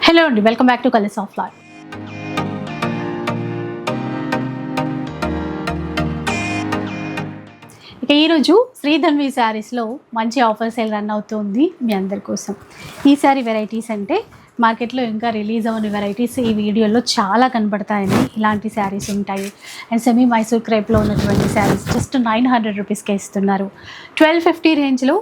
Hello అండి, welcome back to colours of life. ఇక ఈరోజు శ్రీధన్వి శారీస్లో మంచి ఆఫర్ సేల్ రన్ అవుతుంది మీ అందరి కోసం. ఈ శారీ వెరైటీస్ అంటే మార్కెట్లో ఇంకా రిలీజ్ అవ్వని వెరైటీస్ ఈ వీడియోలో చాలా కనపడతాయండి. ఇలాంటి శారీస్ ఉంటాయి. అండ్ సెమీ మైసూర్ క్రేప్లో ఉన్నటువంటి శారీస్ జస్ట్ 900 రూపీస్కే ఇస్తున్నారు. 1250 రేంజ్లో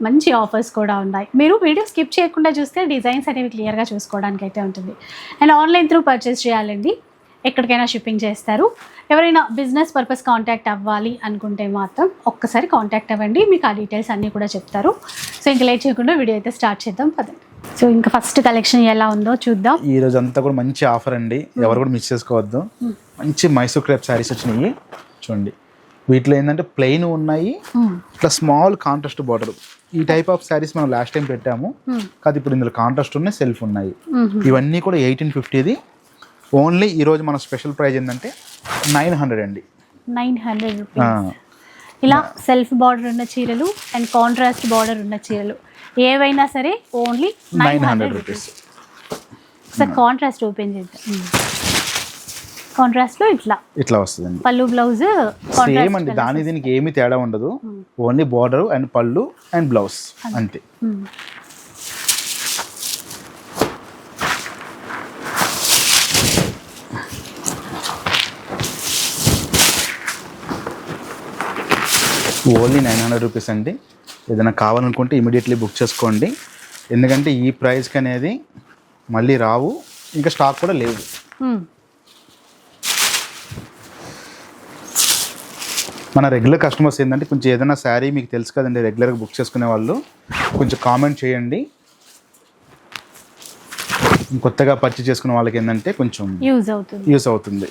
మంచి ఆఫర్స్ కూడా ఉన్నాయి. మీరు వీడియో స్కిప్ చేయకుండా చూస్తే డిజైన్స్ అనేవి క్లియర్గా చూసుకోవడానికి అయితే ఉంటుంది. అండ్ ఆన్లైన్ త్రూ పర్చేస్ చేయాలండి, ఎక్కడికైనా షిప్పింగ్ చేస్తారు. ఎవరైనా బిజినెస్ పర్పస్ కాంటాక్ట్ అవ్వాలి అనుకుంటే మాత్రం ఒక్కసారి కాంటాక్ట్ అవ్వండి, మీకు ఆ డీటెయిల్స్ అన్నీ కూడా చెప్తారు. సో ఇంకా లేట్ చేయకుండా వీడియో అయితే స్టార్ట్ చేద్దాం పదండి. సో ఇంకా ఫస్ట్ కలెక్షన్ ఎలా ఉందో చూద్దాం. ఈ రోజు అంతా కూడా మంచి ఆఫర్ అండి, ఎవరు కూడా మిస్ చేసుకోవద్దు. మంచి మైసూర్ క్రేప్ శారీస్ వచ్చినాయి చూడండి. వీటిలో ఏంటంటే ప్లెయిన్ ఉన్నాయి, ఇట్లా స్మాల్ కాంట్రాస్ట్ బార్డర్. ఈ టైప్ ఆఫ్ శారీస్ మనం లాస్ట్ టైం పెట్టాము, కాదు ఇప్పుడు ఇందులో కాంట్రాస్ట్ ఉన్నాయి, సెల్ఫ్ ఉన్నాయి. ఇవన్నీ కూడా 1850ది. ఓన్లీ ఈరోజు మన స్పెషల్ ప్రైస్ ఏంటంటే 900 అండి. 900 రూపీస్. ఇలా సెల్ఫ్ బార్డర్ ఉన్న చీరలు అండ్ కాంట్రాస్ట్ బార్డర్ ఉన్న చీరలు ఏవైనా సరే only 900 rupees. Sir contrast open చేద్దాం. కాంట్రాస్ట్ లో ఇట్లా వస్తుంది పళ్ళు బ్లౌజ్ సేమ్ అండి, దాని దీనికి ఏమి తేడా ఉండదు. ఓన్లీ బార్డర్ అండ్ పళ్ళు అండ్ బ్లౌజ్ అంతే. ఓన్లీ 900 రూపీస్ అండి. ఏదైనా కావాలనుకుంటే ఇమీడియట్లీ బుక్ చేసుకోండి, ఎందుకంటే ఈ ప్రైస్కి అనేది మళ్ళీ రావు, ఇంకా స్టాక్ కూడా లేవు. మన రెగ్యులర్ కస్టమర్స్ ఏంటంటే కొంచెం ఏదైనా శారీ మీకు తెలుసు కదండి, రెగ్యులర్గా బుక్ చేసుకునే వాళ్ళు కొంచెం కామెంట్ చేయండి. కొత్తగా పర్చేజ్ చేసుకునే వాళ్ళకి ఏంటంటే కొంచెం యూజ్ అవుతుంది.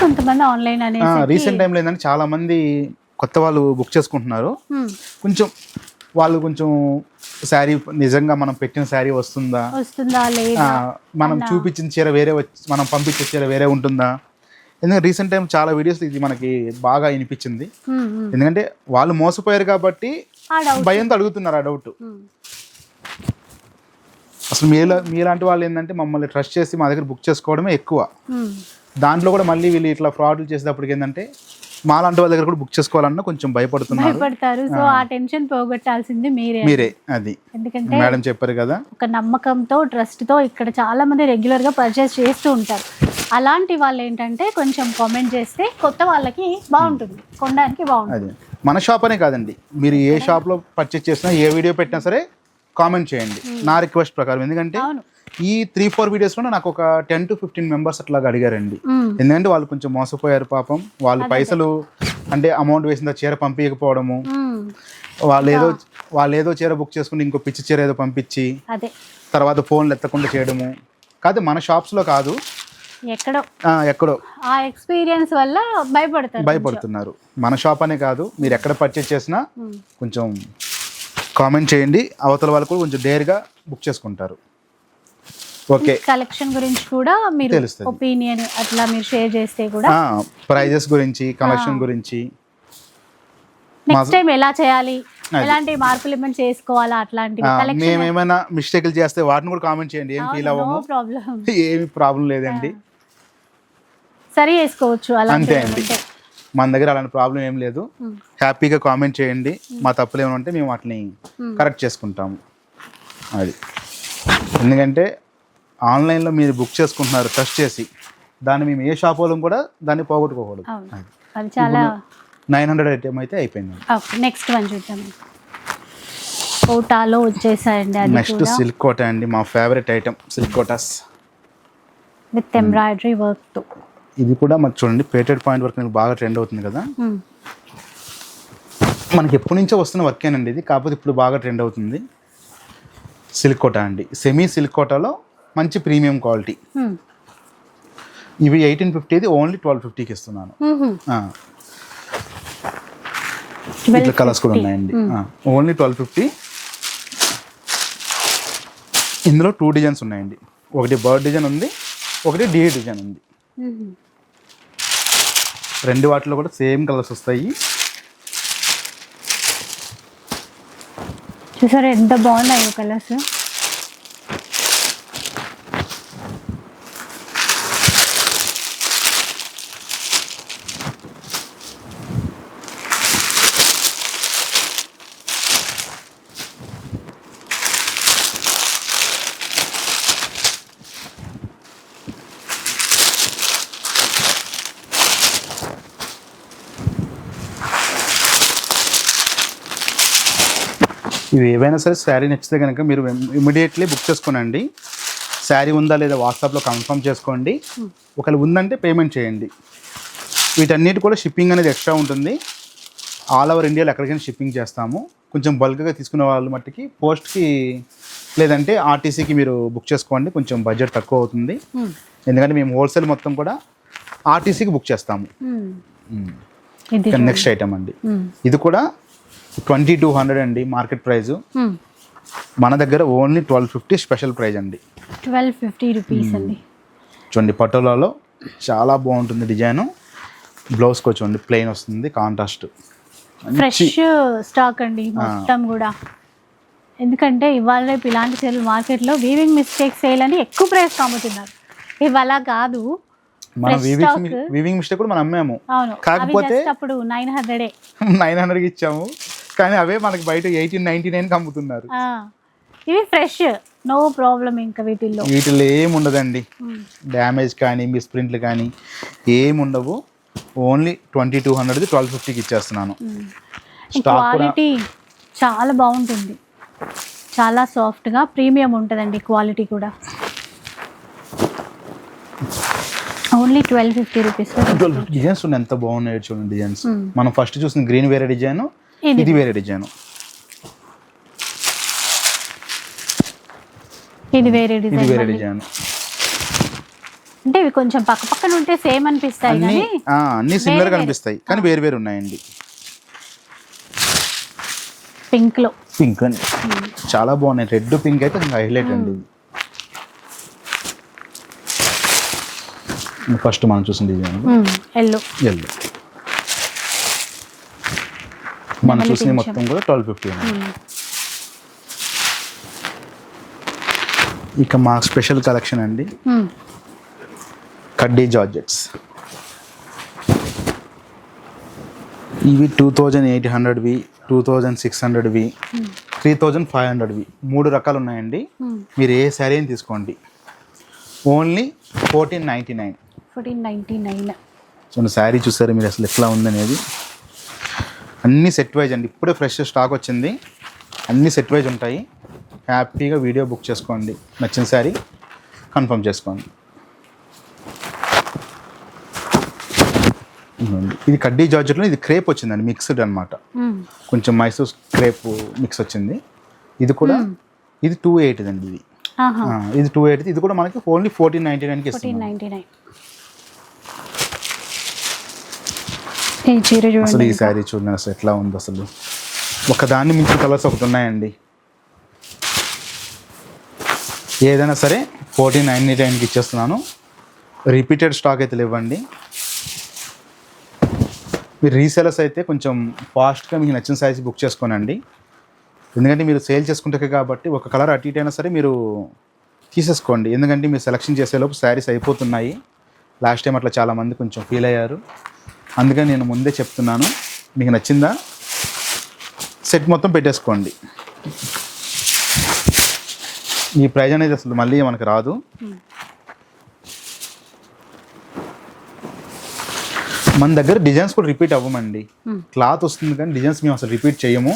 కొంతమంది ఆన్లైన్ రీసెంట్ టైంలో ఏంటంటే చాలా మంది కొత్త వాళ్ళు బుక్ చేసుకుంటున్నారు. కొంచెం వాళ్ళు కొంచెం శారీ నిజంగా మనం పెట్టిన శారీ వస్తుందా లేదా, మనం చూపించిన చీర వేరే మనం పంపించే చీర వేరే ఉంటుందా. ఎందుకంటే రీసెంట్ టైం చాలా వీడియోస్ ఇది మనకి బాగా వినిపించింది. ఎందుకంటే వాళ్ళు మోసపోయారు కాబట్టి భయంతో అడుగుతున్నారు ఆ డౌట్. అసలు మీలాంటి వాళ్ళు ఏంటంటే మమ్మల్ని ట్రస్ట్ చేసి మా దగ్గర బుక్ చేసుకోవడమే ఎక్కువ. దాంట్లో కూడా మళ్ళీ వీళ్ళు ఇట్లా ఫ్రాడ్లు చేసేటప్పటికి ఏంటంటే మాలాంటి వాళ్ళ దగ్గర కూడా బుక్ చేసుకోవాలన్నా కొంచెం భయపడతారు. సో ఆ టెన్షన్ పోగొట్టాల్సింది మీరే. అది ఎందుకంటే మేడం చెప్పారు కదా, ఒక నమ్మకంతో ట్రస్ట్ తో ఇక్కడ చాలా మంది రెగ్యులర్ గా పర్చేస్ చేస్తూ ఉంటారు. అలాంటి వాళ్ళు ఏంటంటే కొంచెం కామెంట్ చేస్తే కొత్త వాళ్ళకి బాగుంటుంది, కొనడానికి బాగుంటుంది. మన షాప్ అనే కాదండి, మీరు ఏ షాప్ లో పర్చేస్ చేసినా ఏ వీడియో పెట్టినా సరే కామెంట్ చేయండి నా రిక్వెస్ట్ ప్రకారం. ఎందుకంటే ఈ 3-4 వీడియోస్లో నాకు ఒక 10 to 15 మెంబర్స్ అట్లాగా అడిగారండి. ఎందుకంటే వాళ్ళు కొంచెం మోసపోయారు పాపం. వాళ్ళు పైసలు అంటే అమౌంట్ వేసిన చీర పంపించకపోవడము, వాళ్ళు ఏదో చీర బుక్ చేసుకుని ఇంకో పిచ్చి చీర ఏదో పంపించి తర్వాత ఫోన్లు ఎత్తకుండా చేయడము. కాదు మన షాప్స్లో కాదు, ఎక్కడో ఆ ఎక్స్పీరియన్స్ వల్ల భయపడుతున్నారు. మన షాప్ అనే కాదు, మీరు ఎక్కడ పర్చేస్ చేసినా కొంచెం కామెంట్ చేయండి, అవతల వాళ్ళు కూడా కొంచెం డేర్గా బుక్ చేసుకుంటారు. ఓకే, కలెక్షన్ గురించి కూడా మీరు ఒపీనియన్ అట్లా మీరు షేర్ చేస్తే కూడా ప్రైజెస్ గురించి, కలెక్షన్ గురించి, నెక్స్ట్ టైం ఎలా చేయాలి, ఎలాంటి మార్పులు ఏమైనా చేసుకోవాలా, అట్లాంటివి మేము ఏమైనా మిస్టేక్లు చేస్తే వాటిని కూడా కామెంట్ చేయండి. ఏం ఫీల్ అవ్వము, ఏమి ప్రాబ్లం లేదండి, సరి చేసుకోవచ్చు. అంతే అండి, మన దగ్గర అలాంటి ప్రాబ్లం ఏం లేదు. హ్యాపీగా కామెంట్ చేయండి, మా తప్పులు ఏమైనా ఉంటే మేము వాటిని కరెక్ట్ చేసుకుంటాము. అది ఎందుకంటే ఆన్లైన్లో మీరు బుక్ చేసుకుంటున్నారు ట్రస్ట్ చేసి, దాన్ని మేము ఏ షాప్ వాళ్ళం కూడా దాన్ని పోగొట్టుకోకూడదు. 900 ఐటమ్ అయితే అయిపోయింది. నెక్స్ట్ వన్ చూద్దాం. కోటాలో వచ్చేసాయండి. నెక్స్ట్ సిల్క్ కోట అండి, మా favourite item silk Kotas with embroidery work తో. ఇది కూడా మాకు చూడండి పేటెడ్ పాయింట్ వర్క్ బాగా ట్రెండ్ అవుతుంది కదా. మనకి ఎప్పటి నుంచో వస్తున్న వర్కేనండి ఇది, కాకపోతే ఇప్పుడు బాగా ట్రెండ్ అవుతుంది. సిల్క్ కోట అండి, సెమీ సిల్క్ కోటాలో మంచి ప్రీమియం క్వాలిటీ. ఇవి 1850, ఓన్లీ 1250కి ఇస్తున్నాను. ఇట్లా కలర్స్ కూడా ఉన్నాయండి, ఓన్లీ 1250. ఇందులో 2 డిజైన్స్ ఉన్నాయండి, ఒకటి బర్డ్ డిజైన్ ఉంది, ఒకటి డీ డిజైన్ ఉంది. రెండు వాటిలో కూడా సేమ్ కలర్స్ వస్తాయి. చూసారా ఎంత బాగున్నాయి కలర్స్. ఇవి ఏవైనా సరే శారీ నచ్చితే కనుక మీరు ఇమీడియట్లీ బుక్ చేసుకోనండి. శారీ ఉందా లేదా వాట్సాప్లో కన్ఫర్మ్ చేసుకోండి. ఒకవేళ ఉందంటే పేమెంట్ చేయండి. వీటన్నిటి కూడా షిప్పింగ్ అనేది ఎక్స్ట్రా ఉంటుంది. ఆల్ ఓవర్ ఇండియాలో ఎక్కడికైనా షిప్పింగ్ చేస్తాము. కొంచెం బల్క్గా తీసుకునే వాళ్ళ మట్టుకి పోస్ట్కి లేదంటే ఆర్టీసీకి మీరు బుక్ చేసుకోండి. కొంచెం బడ్జెట్ తక్కువ అవుతుంది. ఎందుకంటే మేము హోల్సేల్ మొత్తం కూడా ఆర్టీసీకి బుక్ చేస్తాము. నెక్స్ట్ ఐటమ్ అండి, ఇది కూడా 2200 అండి మార్కెట్ ప్రైస్. మన దగ్గర ఓన్లీ 1250 స్పెషల్ ప్రైస్ అండి. 1250 రూపీస్ అండి. చూడండి పటోలాలో చాలా బాగుంటుంది డిజైన్. బ్లౌజ్కి చూడండి ప్లెయిన్ వస్తుంది, కాంట్రాస్ట్ ఫ్రెష్ స్టాక్ అండి మొత్తం కూడా. ఎందుకంటే ఇవాళ రేపు ఇలాంటి సేల్ మార్కెట్లో వీవింగ్ మిస్టేక్ సేల్ అని ఎక్కువ ప్రైస్ అమ్ముతున్నారు. ఇవాళ కాదు, మన వీవింగ్ మిస్టేక్ కూడా మనం అమ్మాము. అవును, కాకపోతే అప్పుడు 900కి ఇచ్చాము. కానీ అవే మనకి బయట 1899కి అమ్ముతున్నారు. ఇవి ఫ్రెష్, నో ప్రాబ్లం. ఇంకా వీటిల్లో ఏమి ఉండదండి, డ్యామేజ్ కానీ మిస్ప్రింట్లు కానీ ఏమి ఉండవు. ఓన్లీ 2200ది 1250కి ఇచ్చేస్తున్నాను. క్వాలిటీ చాలా బాగుంటుంది, చాలా సాఫ్ట్గా ప్రీమియం ఉంటుందండి క్వాలిటీ కూడా. Only 1250 rupees. డిజైన్స్ ఉన్నాయి, ఎంత బాగున్నాయి చూడండి డిజైన్స్. మనం ఫస్ట్ చూసిన గ్రీన్ వేరే డిజైన్, ఇది వేరే డిజైన్. ఇది వేరే డిజైన్. అంటే ఇవి కొంచెం పక్క పక్కన ఉంటే సేమ్ అనిపిస్తాయి కానీ అన్ని సిమిలర్ గా అనిపిస్తాయి కానీ వేరు వేరు ఉన్నాయండి. పింక్ అండి చాలా బాగున్నాయి. రెడ్ పింక్ అయితే హైలైట్ అండి. ఫస్ట్ మనం చూసిన డిజైన్ ఎల్లో. మనం చూసిన మొత్తం కూడా 1250. ఇక మా స్పెషల్ కలెక్షన్ అండి, కడ్డీ జార్జెట్స్. ఇవి 2800వి, 2600వి, 3500వి 3 రకాలు ఉన్నాయండి. మీరు ఏ శారీ అని తీసుకోండి. ఓన్లీ 1499. సో శారీ చూసారు మీరు అసలు ఎట్లా ఉందనేది. అన్నీ సెట్ వైజ్ అండి, ఇప్పుడే ఫ్రెష్ స్టాక్ వచ్చింది. అన్నీ సెట్ వైజ్ ఉంటాయి. హ్యాపీగా వీడియో బుక్ చేసుకోండి, నచ్చిన శారీ కన్ఫర్మ్ చేసుకోండి. ఇది కడ్డీ జార్జెట్లో ఇది క్రేప్ వచ్చిందండి, మిక్స్డ్ అనమాట. కొంచెం మైసూర్ క్రేప్ మిక్స్ వచ్చింది. ఇది కూడా ఇది 280 అండి. ఇది 280. ఇది కూడా మనకి ఓన్లీ 1499కి ఇస్తుంది. అసలు ఈ శారీ చూడండి అసలు ఎట్లా ఉంది. అసలు ఒకదాన్ని మించిన కలర్స్ ఒకటి ఉన్నాయండి. ఏదైనా సరే 1499కి ఇచ్చేస్తున్నాను. రిపీటెడ్ స్టాక్ అయితే లేవండి. మీరు రీసేలర్స్ అయితే కొంచెం ఫాస్ట్గా మీకు నచ్చిన సైజ్ బుక్ చేసుకోనండి. ఎందుకంటే మీరు సేల్ చేసుకుంటే కాబట్టి ఒక కలర్ అటు ఇటు అయినా సరే మీరు తీసేసుకోండి. ఎందుకంటే మీరు సెలెక్షన్ చేసేలోపు శారీస్ అయిపోతున్నాయి. లాస్ట్ టైం అట్లా చాలామంది కొంచెం ఫీల్ అయ్యారు. అందుకని నేను ముందే చెప్తున్నాను, మీకు నచ్చిందా సెట్ మొత్తం పెట్టేసుకోండి. ఈ ప్రైజ్ అనేది అసలు మళ్ళీ మనకు రాదు. మన దగ్గర డిజైన్స్ కూడా రిపీట్ అవ్వమండి. క్లాత్ వస్తుంది కానీ డిజైన్స్ మేము అసలు రిపీట్ చేయము.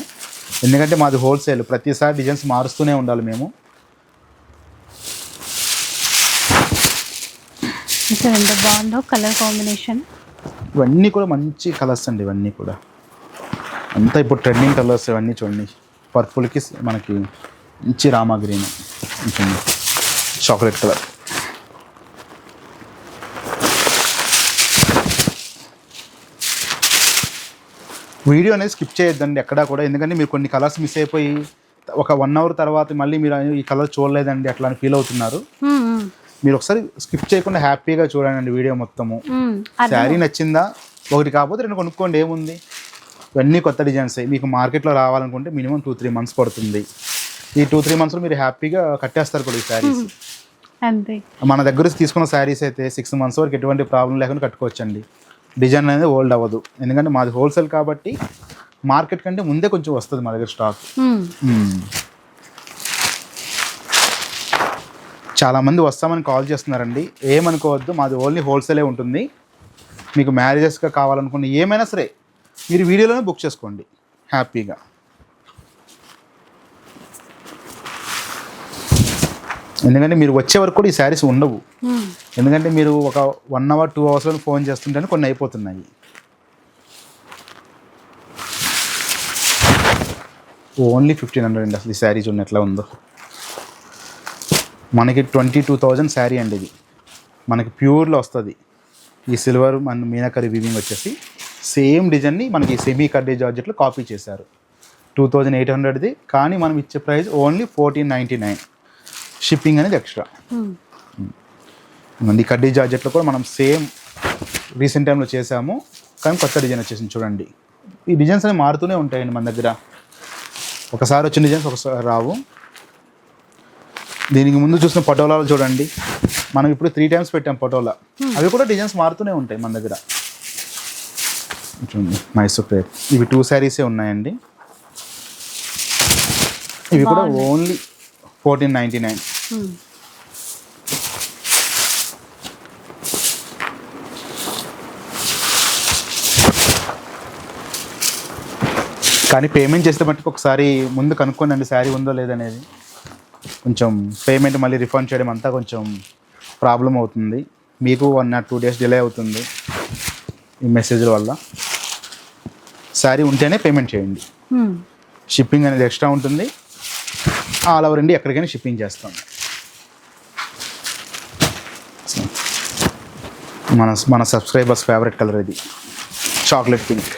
ఎందుకంటే మాది హోల్సేల్, ప్రతిసారి డిజైన్స్ మారుస్తూనే ఉండాలి మేము. ఎంత బాగుందో కలర్ కాంబినేషన్. ఇవన్నీ కూడా మంచి కలర్స్ అండి. ఇవన్నీ కూడా అంతా ఇప్పుడు ట్రెండింగ్ కలర్స్. ఇవన్నీ చూడండి, పర్పుల్కి మనకి మంచి Rama green, chocolate colour. Video అనేది స్కిప్ చేయొద్దండి ఎక్కడా కూడా. ఎందుకంటే మీరు కొన్ని కలర్స్ మిస్ అయిపోయి ఒక 1 అవర్ తర్వాత మళ్ళీ మీరు ఈ కలర్ చూడలేదండి అట్లా అని ఫీల్ అవుతున్నారు. మీరు ఒకసారి స్కిప్ చేయకుండా హ్యాపీగా చూడండి వీడియో మొత్తము. శారీ నచ్చిందా ఒకటి కాకపోతే 2 కొనుక్కోండి, ఏముంది. ఇవన్నీ కొత్త డిజైన్స్. మీకు మార్కెట్లో రావాలనుకుంటే మినిమం 2-3 మంత్స్ పడుతుంది. ఈ 2-3 మంత్స్లో మీరు హ్యాపీగా కట్టేస్తారు కూడా ఈ శారీస్. అంతే. మన దగ్గర తీసుకున్న శారీస్ అయితే 6 మంత్స్ వరకు ఎటువంటి ప్రాబ్లం లేకుండా కట్టుకోవచ్చండి. డిజైన్ అనేది ఓల్డ్ అవ్వదు. ఎందుకంటే మాది హోల్సేల్ కాబట్టి మార్కెట్ కంటే ముందే కొంచెం వస్తుంది మా దగ్గర స్టాక్. చాలామంది వస్తామని కాల్ చేస్తున్నారండి, ఏమనుకోవద్దు. మాది ఓన్లీ హోల్సేలే ఉంటుంది. మీకు మ్యారేజెస్గా కావాలనుకున్న ఏమైనా సరే మీరు వీడియోలోనే బుక్ చేసుకోండి హ్యాపీగా. ఎందుకంటే మీరు వచ్చే వరకు కూడా ఈ శారీస్ ఉండవు. ఎందుకంటే మీరు ఒక 1 hour 2 hours ఫోన్ చేస్తుంటేనే కొన్ని అయిపోతున్నాయి. ఓన్లీ 1500 అండి. అసలు ఈ శారీ చూడండి ఎట్లా ఉందో. మనకి 22,000 శారీ అండి ఇది. మనకి ప్యూర్లో వస్తుంది. ఈ సిల్వర్ మన మీనాకరీ వీవింగ్ వచ్చేసి సేమ్ డిజైన్ని మనకి సెమీ కడ్డీ జార్జెట్లో కాపీ చేశారు. 2800ది, కానీ మనం ఇచ్చే ప్రైస్ ఓన్లీ 1499. షిప్పింగ్ అనేది ఎక్స్ట్రా. ఈ కడ్డీ జార్జెట్లో కూడా మనం సేమ్ రీసెంట్ టైంలో చేసాము, కానీ కొత్త డిజైన్ వచ్చేసింది చూడండి. ఈ డిజైన్స్ అనేవి మారుతూనే ఉంటాయండి మన దగ్గర. ఒకసారి వచ్చిన డిజైన్స్ ఒకసారి రావు. దీనికి ముందు చూసిన పటోలాలు చూడండి, మనం ఇప్పుడు 3 times పెట్టాం పటోలా. అవి కూడా డిజైన్స్ మారుతూనే ఉంటాయి మన దగ్గర. చూడండి మైసూర్ క్రేప్, ఇవి 2 sarees ఉన్నాయండి. ఇవి కూడా ఓన్లీ 1499. కానీ పేమెంట్ చేస్తే మట్టుకు ఒకసారి ముందు కనుక్కోండి శారీ ఉందో లేదనేది. కొంచెం పేమెంట్ మళ్ళీ రిఫండ్ చేయడం అంతా కొంచెం ప్రాబ్లం అవుతుంది. మీకు 1 or 2 days డిలే అవుతుంది ఈ మెసేజ్ల వల్ల. శారీ ఉంటేనే పేమెంట్ చేయండి. షిప్పింగ్ అనేది ఎక్స్ట్రా ఉంటుంది. ఆల్ ఓవర్ ఇండియా ఎక్కడికైనా షిప్పింగ్ చేస్తాం. మన సబ్స్క్రైబర్స్ ఫేవరెట్ కలర్ ఇది, చాక్లెట్ పింక్.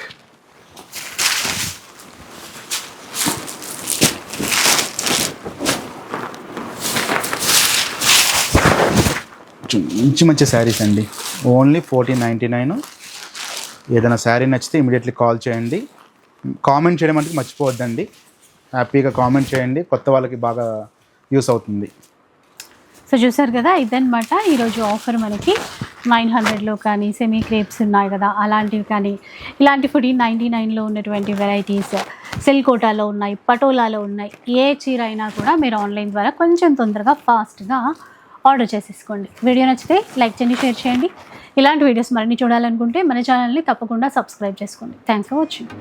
మంచి శారీస్ అండి. ఓన్లీ 1499. ఏదైనా శారీ నచ్చితే ఇమీడియట్లీ కాల్ చేయండి. కామెంట్ చేయడం అంటే మర్చిపోవద్దండి. హ్యాపీగా కామెంట్ చేయండి, కొత్త వాళ్ళకి బాగా యూస్ అవుతుంది. సో చూసారు కదా, ఇదన్నమాట ఈరోజు ఆఫర్. మనకి 900లో కానీ సెమీ క్రేప్స్ ఉన్నాయి కదా, అలాంటివి కానీ ఇలాంటి 1499లో ఉన్నటువంటి వెరైటీస్ సిల్కోటాలో ఉన్నాయి, పటోలాలో ఉన్నాయి. ఏ చీర అయినా కూడా మీరు ఆన్లైన్ ద్వారా కొంచెం తొందరగా ఫాస్ట్గా ఆర్డర్ చేసేసుకోండి. వీడియో నచ్చితే లైక్ చేయండి, షేర్ చేయండి. ఇలాంటి వీడియోస్ మరిన్ని చూడాలనుకుంటే మన ఛానల్ని తప్పకుండా సబ్స్క్రైబ్ చేసుకోండి. Thanks for watching.